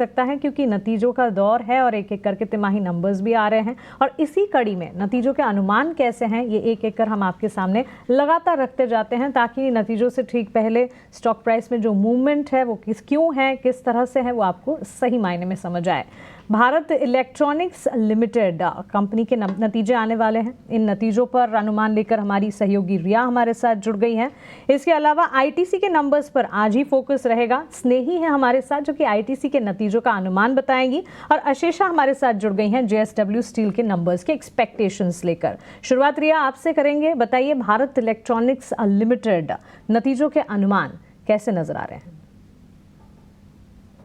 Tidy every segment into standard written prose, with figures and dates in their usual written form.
सकता है क्योंकि नतीजों का दौर है और एक एक करके तिमाही नंबर्स भी आ रहे हैं और इसी कड़ी में नतीजों के अनुमान कैसे हैं ये एक एक कर हम आपके सामने लगातार रखते जाते हैं ताकि नतीजों से ठीक पहले स्टॉक प्राइस में जो मूवमेंट है वो क्यों है, किस तरह से है, वो आपको सही मायने में समझ आए। भारत इलेक्ट्रॉनिक्स लिमिटेड कंपनी के नतीजे आने वाले हैं। इन नतीजों पर अनुमान लेकर हमारी सहयोगी रिया हमारे साथ जुड़ गई हैं। इसके अलावा आईटीसी के नंबर्स पर आज ही फोकस रहेगा। स्नेही है हमारे साथ जो कि आईटीसी के नतीजों का अनुमान बताएंगी और अशेषा हमारे साथ जुड़ गई हैं जेएसडब्ल्यू स्टील के नंबर्स के एक्सपेक्टेशंस लेकर। शुरुआत रिया आपसे करेंगे। बताइए भारत इलेक्ट्रॉनिक्स लिमिटेड नतीजों के अनुमान कैसे नजर आ रहे हैं?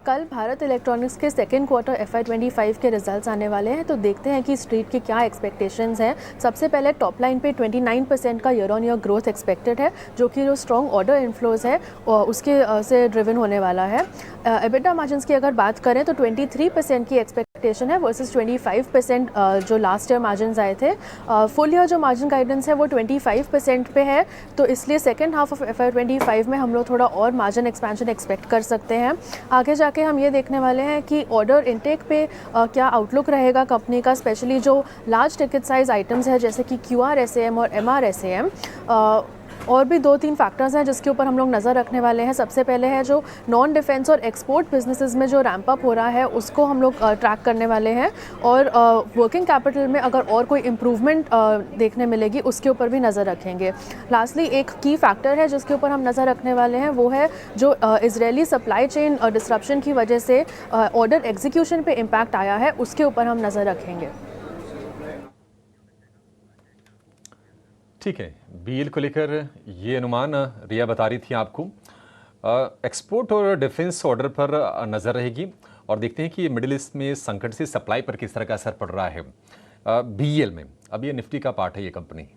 कल भारत इलेक्ट्रॉनिक्स के सेकेंड क्वार्टर FY25 के रिजल्ट्स आने वाले हैं, तो देखते हैं कि स्ट्रीट की क्या एक्सपेक्टेशंस हैं। सबसे पहले टॉप लाइन पे 29% का year on year growth expected है, जो कि जो स्ट्रॉन्ग ऑर्डर इनफ्लोज है और उसके से ड्रिवन होने वाला है। एबिटा मार्जिन्स की अगर बात करें तो 23% की एक्सपेक्टेशन है वर्सेस 25% जो लास्ट ईयर मार्जिन्स आए थे। फुल ईयर जो मार्जिन गाइडेंस है वो 25% पे है, तो इसलिए सेकेंड हाफ ऑफ FY25 में हम लोग थोड़ा और मार्जिन एक्सपेंशन एक्सपेक्ट कर सकते हैं। आगे जाके हम ये देखने वाले हैं कि ऑर्डर इनटेक पे क्या आउटलुक रहेगा कंपनी का, स्पेशली जो लार्ज टिकट साइज आइटम्स है जैसे कि QRSAM और MRSAM। और भी 2-3 फैक्टर्स हैं जिसके ऊपर हम लोग नज़र रखने वाले हैं। सबसे पहले है जो नॉन डिफेंस और एक्सपोर्ट बिजनेसेस में जो रैंप अप हो रहा है उसको हम लोग ट्रैक करने वाले हैं, और वर्किंग कैपिटल में अगर और कोई इम्प्रूवमेंट देखने मिलेगी उसके ऊपर भी नज़र रखेंगे। लास्टली एक की फैक्टर है जिसके ऊपर हम नज़र रखने वाले हैं, वो है जो इजरायली सप्लाई चेन डिस्रप्शन की वजह से ऑर्डर एग्जीक्यूशन पे इम्पैक्ट आया है, उसके ऊपर हम नज़र रखेंगे। ठीक है, बीएल को लेकर ये अनुमान रिया बता रही थी आपको। एक्सपोर्ट और डिफेंस ऑर्डर पर नज़र रहेगी और देखते हैं कि मिडिल ईस्ट में संकट से सप्लाई पर किस तरह का असर पड़ रहा है बीएल में। अब ये निफ्टी का पार्ट है ये कंपनी,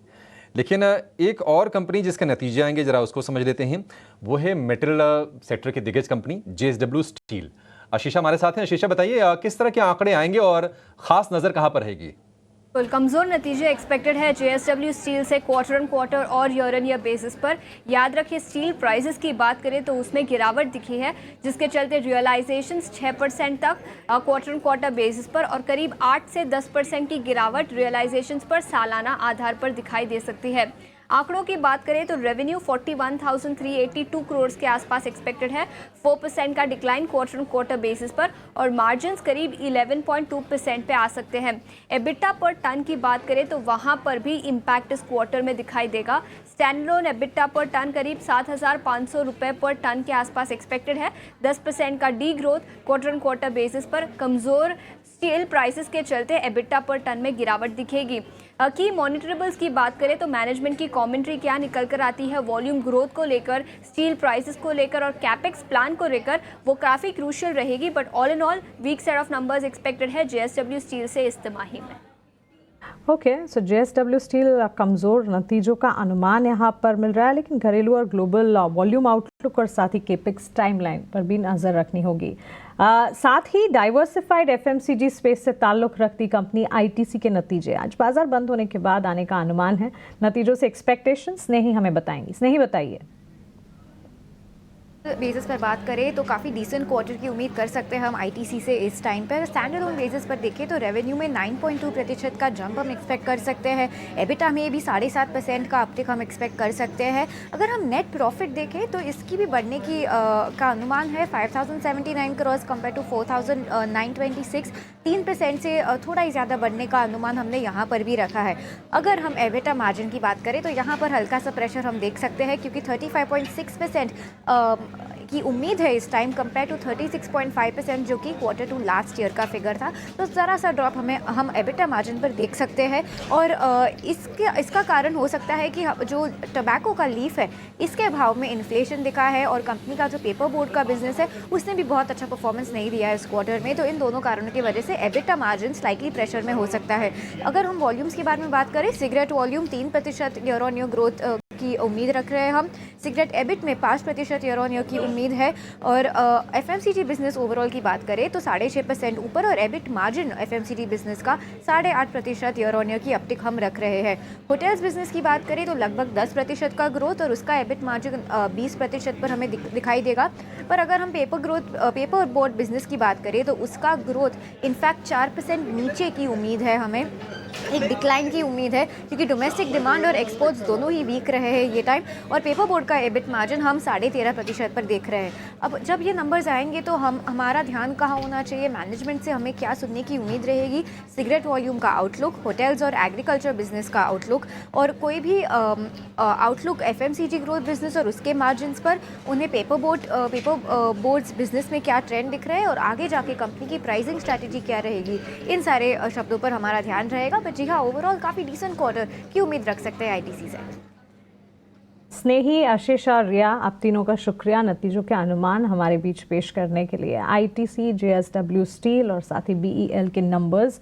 लेकिन एक और कंपनी जिसके नतीजे आएंगे जरा उसको समझ लेते हैं। वो है मेटल सेक्टर की दिग्गज कंपनी जेएसडब्ल्यू स्टील। आशीषा हमारे साथ हैं। आशीषा बताइए किस तरह के आंकड़े आएंगे और ख़ास नज़र कहाँ पर रहेगी? कमजोर नतीजे एक्सपेक्टेड है जेएसडब्ल्यू स्टील से क्वार्टर ऑन क्वार्टर और ईयर ऑन ईयर बेसिस पर। याद रखिए स्टील प्राइसेस की बात करें तो उसमें गिरावट दिखी है, जिसके चलते रियलाइजेशंस 6% तक क्वार्टर ऑन क्वार्टर बेसिस पर और करीब 8 से 10% की गिरावट रियलाइजेशंस पर सालाना आधार पर दिखाई दे सकती है। आंकड़ों की बात करें तो रेवेन्यू 41,382 करोड़ के आसपास एक्सपेक्टेड है, 4% का decline quarter on quarter basis पर, और मार्जिन्स करीब 11.2% पे आ सकते हैं। एबिटा पर टन की बात करें तो वहां पर भी इम्पैक्ट इस क्वार्टर में दिखाई देगा। स्टैंडअलोन एबिटा पर टन करीब 7,500 रुपये पर टन के आसपास एक्सपेक्टेड है, 10% का D growth quarter on quarter basis पर। कमज़ोर स्टील प्राइसेस के चलते एबिटा पर टन में गिरावट दिखेगी। की मॉनिटरेबल्स की बात करें तो मैनेजमेंट की कमेंट्री क्या निकल कर आती है वॉल्यूम ग्रोथ को लेकर, स्टील प्राइसेस को लेकर और कैपेक्स प्लान को लेकर, वो काफ़ी क्रूशियल रहेगी। But all in all weak set of numbers expected है जेएसडब्ल्यू स्टील से इस तिमाही में। ओके, सो जेएसडब्ल्यू स्टील कमज़ोर नतीजों का अनुमान यहाँ पर मिल रहा है, लेकिन घरेलू और ग्लोबल वॉल्यूम आउटलुक और साथ ही केपेक्स टाइमलाइन पर भी नज़र रखनी होगी। साथ ही डाइवर्सिफाइड एफएमसीजी स्पेस से ताल्लुक़ रखती कंपनी आईटीसी के नतीजे आज बाजार बंद होने के बाद आने का अनुमान है। नतीजों से एक्सपेक्टेशंस स्नेही हमें बताएंगी। स्नेही बताइए। बेसिस पर बात करें तो काफ़ी डिसेंट क्वार्टर की उम्मीद कर सकते हैं हम आईटीसी से इस टाइम पर। स्टैंडर्ड ऑन बेसिस पर देखें तो रेवेन्यू में 9.2% का जंप हम एक्सपेक्ट कर सकते हैं। एबिटा में भी 7.5% का अपटिक हम एक्सपेक्ट कर सकते हैं। अगर हम नेट प्रॉफिट देखें तो इसकी भी बढ़ने की का अनुमान है 5,079 करोड़ कंपेयर टू 4,926, 3% से थोड़ा ही ज़्यादा बढ़ने का अनुमान हमने यहाँ पर भी रखा है। अगर हम एबिटा मार्जिन की बात करें तो यहाँ पर हल्का सा प्रेशर हम देख सकते हैं, क्योंकि 35.6% की उम्मीद है इस टाइम कंपेयर टू 36.5% जो कि Q2 लास्ट ईयर का फिगर था। तो ज़रा सा ड्रॉप हम एबिटा मार्जिन पर देख सकते हैं। और इसका कारण हो सकता है कि जो टबैको का लीफ है इसके भाव में इन्फ्लेशन दिखा है, और कंपनी का जो पेपर बोर्ड का बिजनेस है उसने भी बहुत अच्छा परफॉर्मेंस नहीं दिया है इस क्वार्टर में। तो इन दोनों कारणों की वजह से एबिटा मार्जिन स्लाइटली प्रेशर में हो सकता है। अगर हम वॉल्यूम्स के बारे में बात करें, cigarette volume 3% year on year growth की उम्मीद रख रहे हैं हम। सिगरेट एबिट में 5% ईयर ऑन ईयर की उम्मीद है और FMCG बिजनेस ओवरऑल की बात करें तो 6.5% ऊपर और एबिट मार्जिन FMCG बिजनेस का 8.5% ईयर ऑन ईयर की अपटिक हम रख रहे हैं। होटल्स बिजनेस की बात करें तो लगभग 10% का ग्रोथ और उसका एबिट मार्जिन 20% पर हमें दिखाई देगा। पर अगर हम पेपर बोर्ड बिजनेस की बात करें तो उसका ग्रोथ इनफैक्ट 4% नीचे की उम्मीद है हमें, एक डिक्लाइन की उम्मीद है क्योंकि डोमेस्टिक डिमांड और एक्सपोर्ट्स दोनों ही वीक रहे हैं ये टाइम। और पेपर बोर्ड का एबिट मार्जिन हम 13.5% पर देख रहे हैं। अब जब ये नंबर्स आएंगे तो हमारा ध्यान कहाँ होना चाहिए, मैनेजमेंट से हमें क्या सुनने की उम्मीद रहेगी, सिगरेट वॉल्यूम का आउटलुक, होटल्स और एग्रीकल्चर बिजनेस का आउटलुक और कोई भी आउटलुक FMCG ग्रोथ बिजनेस और उसके मार्जिन्स पर, उन्हें पेपर बोर्ड्स बिजनेस में क्या ट्रेंड दिख रहे हैं और आगे जाके कंपनी की प्राइसिंग स्ट्रैटेजी क्या रहेगी, इन सारे शब्दों पर हमारा ध्यान रहेगा। जी हाँ, ओवरऑल काफ़ी डिसेंट क्वार्टर की उम्मीद रख सकते हैं ITC से। स्नेही, आशीष और रिया, आप तीनों का शुक्रिया नतीजों के अनुमान हमारे बीच पेश करने के लिए। ITC, JSW स्टील और साथ ही BEL के नंबर्स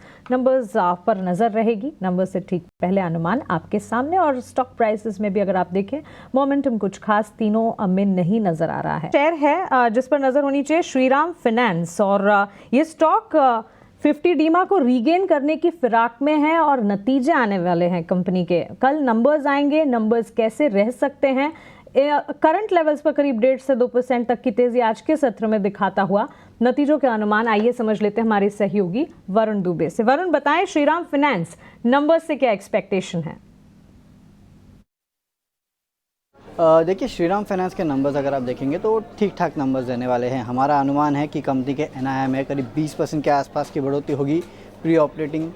पर नज़र रहेगी। नंबर्स से ठीक पहले अनुमान आपके सामने और स्टॉक प्राइसेस में भी अगर आप देखें मोमेंटम कुछ खास तीनों में नहीं नज़र आ रहा है। शेयर है जिस पर नज़र होनी चाहिए श्रीराम फाइनेंस और ये स्टॉक 50 डीमा को रीगेन करने की फिराक में है और नतीजे आने वाले हैं कंपनी के। कल नंबर्स आएंगे, नंबर्स कैसे रह सकते हैं। करंट लेवल्स पर करीब 1.5 से 2% तक की तेजी आज के सत्र में दिखाता हुआ नतीजों के अनुमान आइए समझ लेते हैं हमारे सहयोगी वरुण दुबे से। वरुण, बताएं श्रीराम फाइनेंस नंबर्स से क्या एक्सपेक्टेशन है? देखिए, श्रीराम फाइनेंस के नंबर्स अगर आप देखेंगे तो ठीक ठाक नंबर्स देने वाले हैं। हमारा अनुमान है कि कंपनी के NII में करीब 20% के आसपास की बढ़ोतरी होगी। प्री ऑपरेटिंग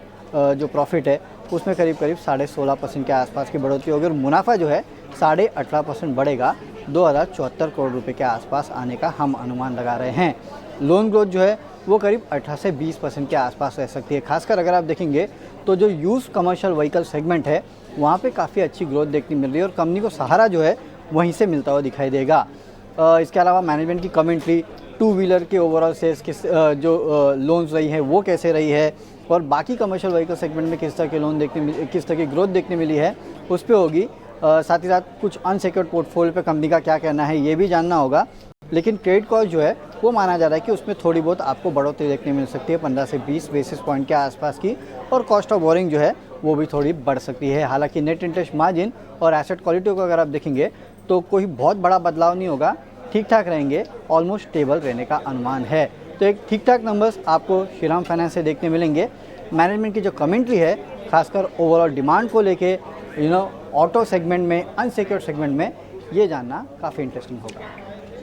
जो प्रॉफिट है उसमें करीब 16.5% के आसपास की बढ़ोतरी होगी और मुनाफा जो है 18.5% बढ़ेगा, 2074 करोड़ रुपए के आसपास आने का हम अनुमान लगा रहे हैं। लोन ग्रोथ जो है वो करीब 18 से 20% के आसपास रह सकती है। खासकर अगर आप देखेंगे तो जो यूज कमर्शियल व्हीकल सेगमेंट है वहाँ पे काफ़ी अच्छी ग्रोथ देखने मिल रही है और कंपनी को सहारा जो है वहीं से मिलता हुआ दिखाई देगा। इसके अलावा मैनेजमेंट की कमेंट्री, टू व्हीलर के ओवरऑल सेल्स जो लोन्स रही है वो कैसे रही है और बाकी कमर्शियल व्हीकल सेगमेंट में किस तरह के लोन किस तरह की ग्रोथ देखने मिली है उस पर होगी। साथ ही साथ कुछ अनसिक्योर्ड पोर्टफोलियो पे कंपनी का क्या कहना है ये भी जानना होगा। लेकिन क्रेडिट कॉस्ट जो है वो माना जा रहा है कि उसमें थोड़ी बहुत आपको बढ़ोतरी देखने मिल सकती है, 15 से 20 बेसिस पॉइंट के आसपास की, और कॉस्ट ऑफ बोरिंग जो है वो भी थोड़ी बढ़ सकती है। हालांकि नेट इंटरेस्ट मार्जिन और एसेट क्वालिटी को अगर आप देखेंगे तो कोई बहुत बड़ा बदलाव नहीं होगा, ठीक ठाक रहेंगे, ऑलमोस्ट स्टेबल रहने का अनुमान है। तो एक ठीक ठाक नंबर्स आपको श्रीराम फाइनेंस से देखने मिलेंगे। मैनेजमेंट की जो कमेंट्री है खासकर ओवरऑल डिमांड को लेके ऑटो सेगमेंट में, अनसिक्योर्ड सेगमेंट में, ये जानना काफ़ी इंटरेस्टिंग होगा।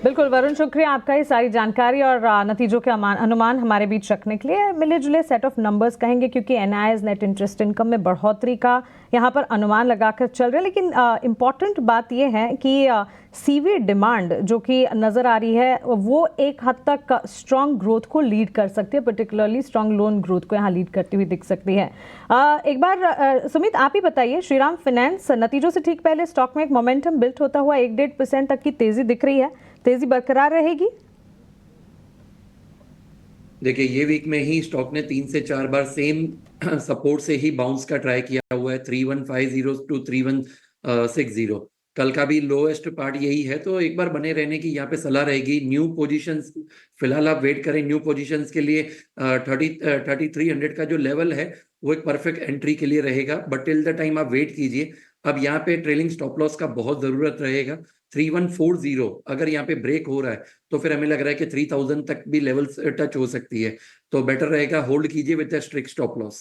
बिल्कुल वरुण, शुक्रिया आपका ये सारी जानकारी और नतीजों के अनुमान हमारे बीच रखने के लिए। मिले जुले सेट ऑफ नंबर्स कहेंगे क्योंकि NII नेट इंटरेस्ट इनकम में बढ़ोतरी का यहाँ पर अनुमान लगाकर चल रहे हैं। लेकिन इम्पॉर्टेंट बात ये है कि CV डिमांड जो कि नज़र आ रही है वो एक हद तक स्ट्रॉन्ग ग्रोथ को लीड कर सकती है, पर्टिकुलरली स्ट्रॉन्ग लोन ग्रोथ को यहाँ लीड करती हुई दिख सकती है। एक बार सुमित आप ही बताइए, श्रीराम फाइनेंस नतीजों से ठीक पहले स्टॉक में एक मोमेंटम बिल्ड होता हुआ 1-1.5% तक की तेजी दिख रही है, तेजी बरकरार रहेगी? देखिए, ये वीक में ही स्टॉक ने 3 से 4 बार सेम सपोर्ट से ही बाउंस का ट्राई किया हुआ है, 3150 टू 3160। कल का भी लोएस्ट पार्ट यही है, तो एक बार बने रहने की यहाँ पे सलाह रहेगी। न्यू पोजीशंस फिलहाल आप वेट करें न्यू पोजीशंस के लिए। 3300 का जो लेवल है वो एक परफेक्ट एंट्री के लिए रहेगा, बट टिल द टाइम आप वेट कीजिए। अब यहाँ पे ट्रेलिंग स्टॉप लॉस का बहुत जरूरत रहेगा। 3140 अगर यहाँ पे ब्रेक हो रहा है तो फिर हमें लग रहा है कि 3000 तक भी लेवल्स टच हो सकती है, तो बेटर रहेगा होल्ड कीजिए with a strict stop loss.